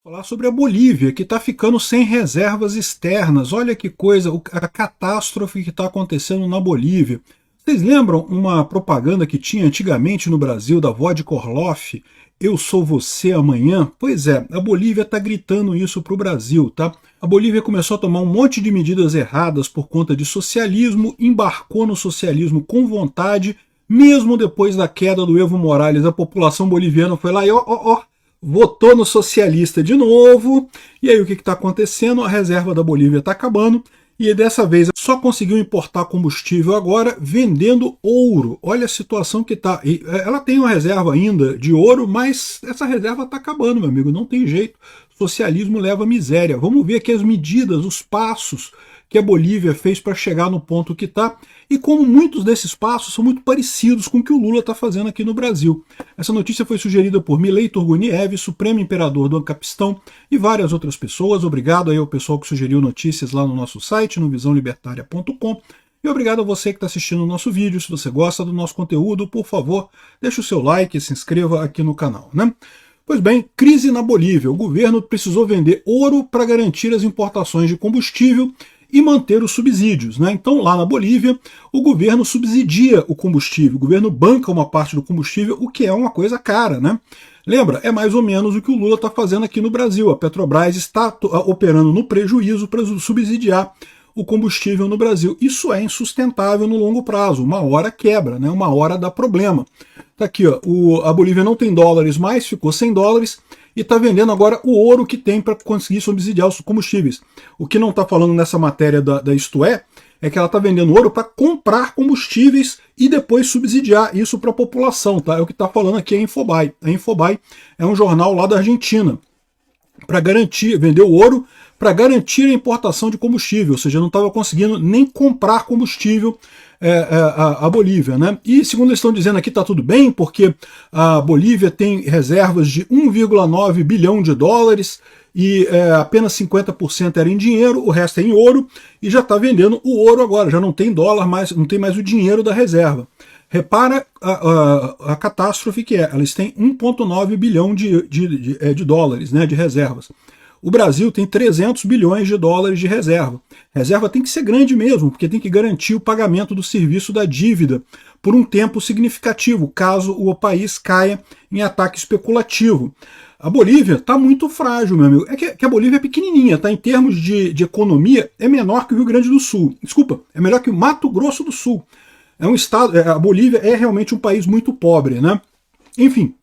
Falar sobre a Bolívia, que está ficando sem reservas externas. Olha que coisa, a catástrofe que está acontecendo na Bolívia. Vocês lembram uma propaganda que tinha antigamente no Brasil da Vodka Orloff? Eu sou você amanhã? Pois é, a Bolívia está gritando isso para o Brasil, tá? A Bolívia começou a tomar um monte de medidas erradas por conta de socialismo, embarcou no socialismo com vontade, mesmo depois da queda do Evo Morales, a população boliviana foi lá e votou no socialista de novo, e aí o que está acontecendo? A reserva da Bolívia está acabando, e dessa vez só conseguiu importar combustível agora vendendo ouro. Olha a situação que está. Ela tem uma reserva ainda de ouro, mas essa reserva está acabando, meu amigo, não tem jeito. Socialismo leva a miséria. Vamos ver aqui as medidas, os passos que a Bolívia fez para chegar no ponto que está, e como muitos desses passos são muito parecidos com o que o Lula está fazendo aqui no Brasil. Essa notícia foi sugerida por Milei Turguniev, Supremo Imperador do Ancapistão, e várias outras pessoas. Obrigado aí ao pessoal que sugeriu notícias lá no nosso site, no visãolibertaria.com. E obrigado a você que está assistindo o nosso vídeo. Se você gosta do nosso conteúdo, por favor, deixe o seu like e se inscreva aqui no canal, né? Pois bem, crise na Bolívia. O governo precisou vender ouro para garantir as importações de combustível e manter os subsídios, né? Então, lá na Bolívia, o governo subsidia o combustível, o governo banca uma parte do combustível, o que é uma coisa cara, né? Lembra? É mais ou menos o que o Lula está fazendo aqui no Brasil. A Petrobras está operando no prejuízo para subsidiar o combustível no Brasil. Isso é insustentável no longo prazo. Uma hora quebra, né? Uma hora dá problema. Tá aqui, ó, a Bolívia não tem dólares mais, ficou sem dólares, e está vendendo agora o ouro que tem para conseguir subsidiar os combustíveis. O que não está falando nessa matéria da Isto é que ela está vendendo ouro para comprar combustíveis e depois subsidiar isso para a população, tá? É o que está falando aqui a Infobae. A Infobae é um jornal lá da Argentina, para garantir, vendeu ouro para garantir a importação de combustível, ou seja, não estava conseguindo nem comprar combustível a Bolívia, né? E segundo eles estão dizendo aqui, está tudo bem, porque a Bolívia tem reservas de 1,9 bilhão de dólares e apenas 50% era em dinheiro, o resto é em ouro, e já está vendendo o ouro agora, já não tem dólar mais, não tem mais o dinheiro da reserva. Repara a catástrofe que é, eles têm 1,9 bilhão de dólares, né, de reservas. O Brasil tem 300 bilhões de dólares de reserva. Reserva tem que ser grande mesmo, porque tem que garantir o pagamento do serviço da dívida por um tempo significativo, caso o país caia em ataque especulativo. A Bolívia está muito frágil, meu amigo. É que a Bolívia é pequenininha, tá? Em termos de economia, é menor que o Rio Grande do Sul. Desculpa, é melhor que o Mato Grosso do Sul. É um estado, a Bolívia é realmente um país muito pobre, né? Enfim,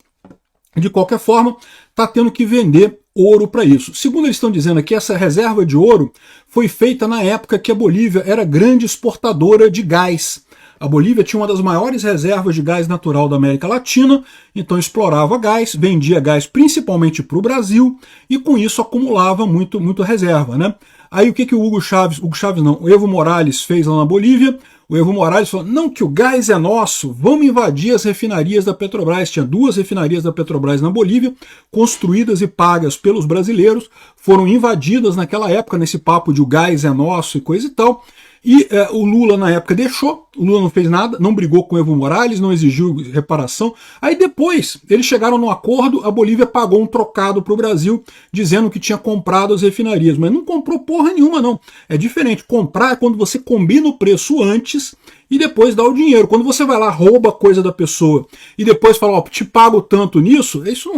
de qualquer forma, está tendo que vender ouro para isso. Segundo eles estão dizendo aqui, essa reserva de ouro foi feita na época que a Bolívia era grande exportadora de gás. A Bolívia tinha uma das maiores reservas de gás natural da América Latina, então explorava gás, vendia gás principalmente para o Brasil, e com isso acumulava muito reserva, né? Aí o que o o Evo Morales fez lá na Bolívia? O Evo Morales falou, não, que o gás é nosso, vamos invadir as refinarias da Petrobras. Tinha 2 refinarias da Petrobras na Bolívia, construídas e pagas pelos brasileiros, foram invadidas naquela época, nesse papo de o gás é nosso e coisa e tal. E o Lula na época deixou, o Lula não fez nada, não brigou com o Evo Morales, não exigiu reparação. Aí depois eles chegaram num acordo, a Bolívia pagou um trocado para o Brasil, dizendo que tinha comprado as refinarias, mas não comprou porra nenhuma não. É diferente, comprar é quando você combina o preço antes e depois dá o dinheiro. Quando você vai lá, rouba coisa da pessoa e depois fala, ó, te pago tanto nisso, isso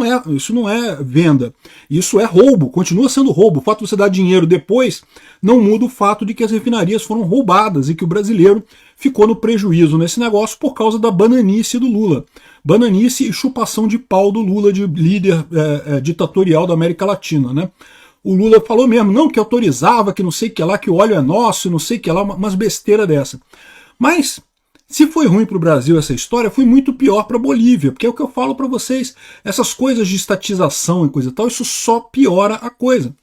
não é venda, isso é roubo, continua sendo roubo. O fato de você dar dinheiro depois não muda o fato de que as refinarias foram roubadas e que o brasileiro ficou no prejuízo nesse negócio por causa da bananice do Lula. Bananice e chupação de pau do Lula, de líder ditatorial da América Latina, né? O Lula falou mesmo, não, que autorizava, que não sei o que lá, que o óleo é nosso, não sei o que lá, umas besteiras dessa. Mas, se foi ruim para o Brasil essa história, foi muito pior para a Bolívia, porque é o que eu falo para vocês, essas coisas de estatização e coisa e tal, isso só piora a coisa.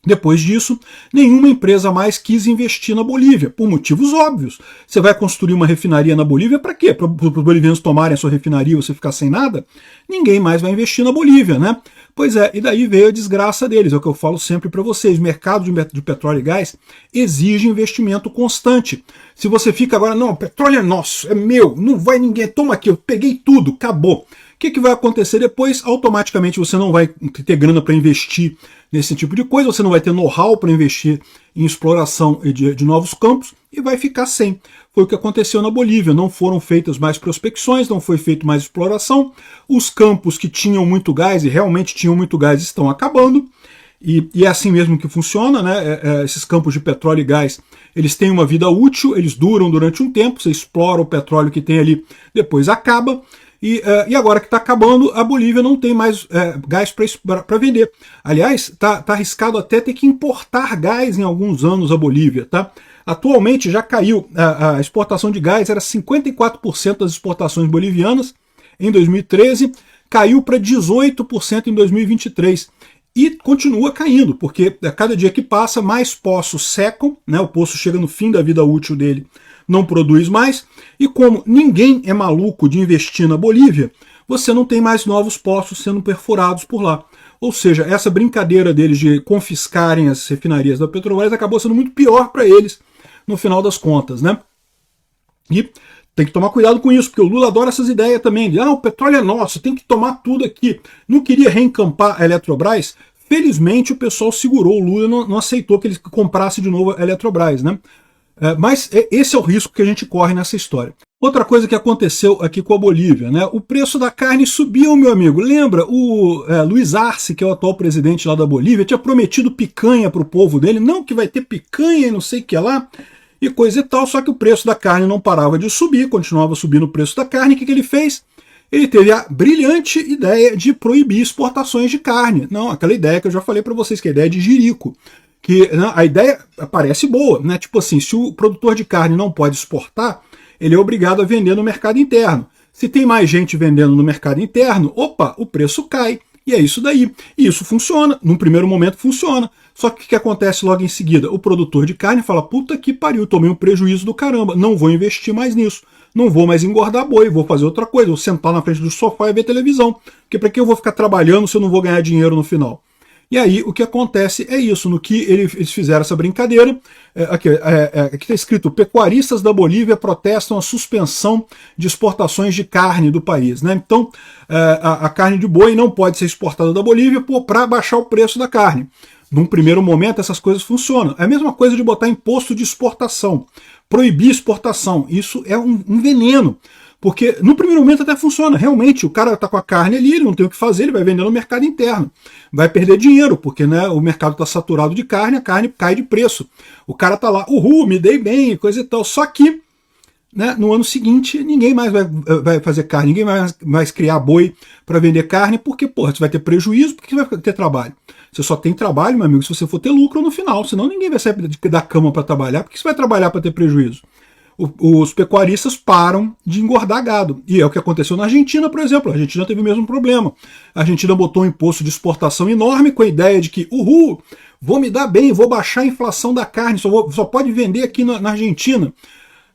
Depois disso, nenhuma empresa mais quis investir na Bolívia, por motivos óbvios. Você vai construir uma refinaria na Bolívia para quê? Para os bolivianos tomarem a sua refinaria e você ficar sem nada? Ninguém mais vai investir na Bolívia, né? Pois é, e daí veio a desgraça deles, é o que eu falo sempre para vocês. O mercado de petróleo e gás exige investimento constante. Se você fica agora, não, o petróleo é nosso, é meu, não vai ninguém, toma aqui, eu peguei tudo, acabou. que vai acontecer depois? Automaticamente você não vai ter grana para investir nesse tipo de coisa, você não vai ter know-how para investir em exploração de novos campos e vai ficar sem. Foi o que aconteceu na Bolívia, não foram feitas mais prospecções, não foi feita mais exploração, os campos que tinham muito gás e realmente tinham muito gás estão acabando, e é assim mesmo que funciona, né? Esses campos de petróleo e gás, eles têm uma vida útil, eles duram durante um tempo, você explora o petróleo que tem ali, depois acaba, e agora que está acabando, a Bolívia não tem mais gás para vender. Aliás, tá arriscado até ter que importar gás em alguns anos a Bolívia, tá? Atualmente já caiu, a exportação de gás era 54% das exportações bolivianas em 2013, caiu para 18% em 2023. E continua caindo, porque a cada dia que passa, mais poços secam, né? O poço chega no fim da vida útil dele, não produz mais, e como ninguém é maluco de investir na Bolívia, você não tem mais novos poços sendo perfurados por lá. Ou seja, essa brincadeira deles de confiscarem as refinarias da Petrobras acabou sendo muito pior para eles, no final das contas, né? E tem que tomar cuidado com isso, porque o Lula adora essas ideias também, de o petróleo é nosso, tem que tomar tudo aqui. Não queria reencampar a Eletrobras, felizmente o pessoal segurou o Lula, não aceitou que ele comprasse de novo a Eletrobras, né? Mas esse é o risco que a gente corre nessa história. Outra coisa que aconteceu aqui com a Bolívia, né? O preço da carne subiu, meu amigo. Lembra? O Luiz Arce, que é o atual presidente lá da Bolívia, tinha prometido picanha para o povo dele. Não, que vai ter picanha e não sei o que lá, e coisa e tal. Só que o preço da carne não parava de subir, continuava subindo o preço da carne. O que ele fez? Ele teve a brilhante ideia de proibir exportações de carne. Não, aquela ideia que eu já falei para vocês, que é a ideia de jirico. Que a ideia parece boa, né? Tipo assim, se o produtor de carne não pode exportar, ele é obrigado a vender no mercado interno. Se tem mais gente vendendo no mercado interno, opa, o preço cai. E é isso daí. E isso funciona, num primeiro momento funciona. Só que o que acontece logo em seguida? O produtor de carne fala, puta que pariu, tomei um prejuízo do caramba, não vou investir mais nisso. Não vou mais engordar boi, vou fazer outra coisa, vou sentar na frente do sofá e ver televisão. Porque para que eu vou ficar trabalhando se eu não vou ganhar dinheiro no final? E aí o que acontece é isso, no que eles fizeram essa brincadeira, aqui está escrito, pecuaristas da Bolívia protestam a suspensão de exportações de carne do país, né? Então a carne de boi não pode ser exportada da Bolívia para baixar o preço da carne. Num primeiro momento essas coisas funcionam. É a mesma coisa de botar imposto de exportação, proibir exportação, isso é um veneno. Porque no primeiro momento até funciona, realmente, o cara está com a carne ali, ele não tem o que fazer, ele vai vender no mercado interno. Vai perder dinheiro, porque né, o mercado está saturado de carne, a carne cai de preço. O cara está lá, me dei bem, coisa e tal. Só que né, no ano seguinte ninguém mais vai fazer carne, ninguém vai criar boi para vender carne, porque porra, você vai ter prejuízo, porque você vai ter trabalho. Você só tem trabalho, meu amigo, se você for ter lucro no final, senão ninguém vai sair da cama para trabalhar, porque você vai trabalhar para ter prejuízo. Os pecuaristas param de engordar gado. E é o que aconteceu na Argentina, por exemplo. A Argentina teve o mesmo problema. A Argentina botou um imposto de exportação enorme com a ideia de que, vou me dar bem, vou baixar a inflação da carne, só pode vender aqui na Argentina.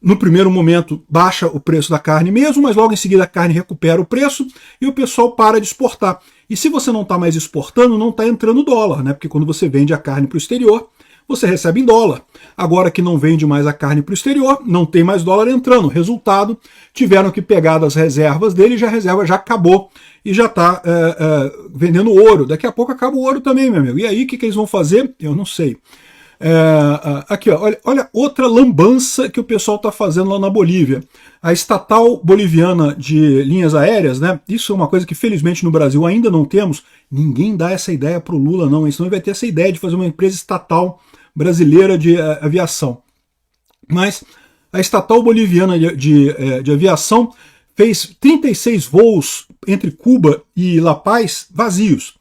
No primeiro momento baixa o preço da carne mesmo, mas logo em seguida a carne recupera o preço e o pessoal para de exportar. E se você não está mais exportando, não está entrando dólar, né? Porque quando você vende a carne para o exterior, você recebe em dólar. Agora que não vende mais a carne para o exterior, não tem mais dólar entrando. Resultado, tiveram que pegar das reservas dele, a reserva já acabou e já está vendendo ouro. Daqui a pouco acaba o ouro também, meu amigo. E aí, o que eles vão fazer? Eu não sei. Aqui, ó, olha outra lambança que o pessoal está fazendo lá na Bolívia. A estatal boliviana de linhas aéreas, né? Isso é uma coisa que felizmente no Brasil ainda não temos. Ninguém dá essa ideia para o Lula, não. Senão ele vai ter essa ideia de fazer uma empresa estatal brasileira de aviação. Mas a estatal boliviana de aviação fez 36 voos entre Cuba e La Paz vazios.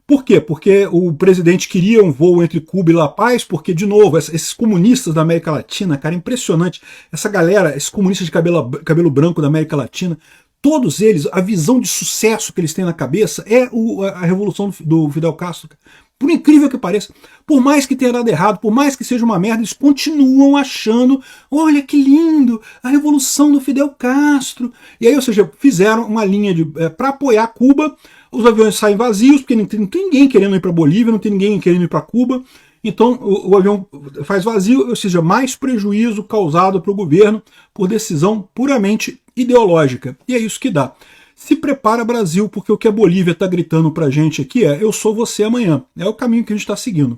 Por quê? Porque o presidente queria um voo entre Cuba e La Paz, porque, de novo, esses comunistas da América Latina, cara, impressionante, essa galera, esses comunistas de cabelo branco da América Latina, todos eles, a visão de sucesso que eles têm na cabeça é a revolução do Fidel Castro. Por incrível que pareça, por mais que tenha dado errado, por mais que seja uma merda, eles continuam achando, olha que lindo, a revolução do Fidel Castro. E aí, ou seja, fizeram uma linha para apoiar Cuba. Os aviões saem vazios, porque não tem ninguém querendo ir para Bolívia, não tem ninguém querendo ir para Cuba. Então o avião faz vazio, ou seja, mais prejuízo causado para o governo por decisão puramente ideológica. E é isso que dá. Se prepara, Brasil, porque o que a Bolívia está gritando para a gente aqui é: eu sou você amanhã. É o caminho que a gente está seguindo.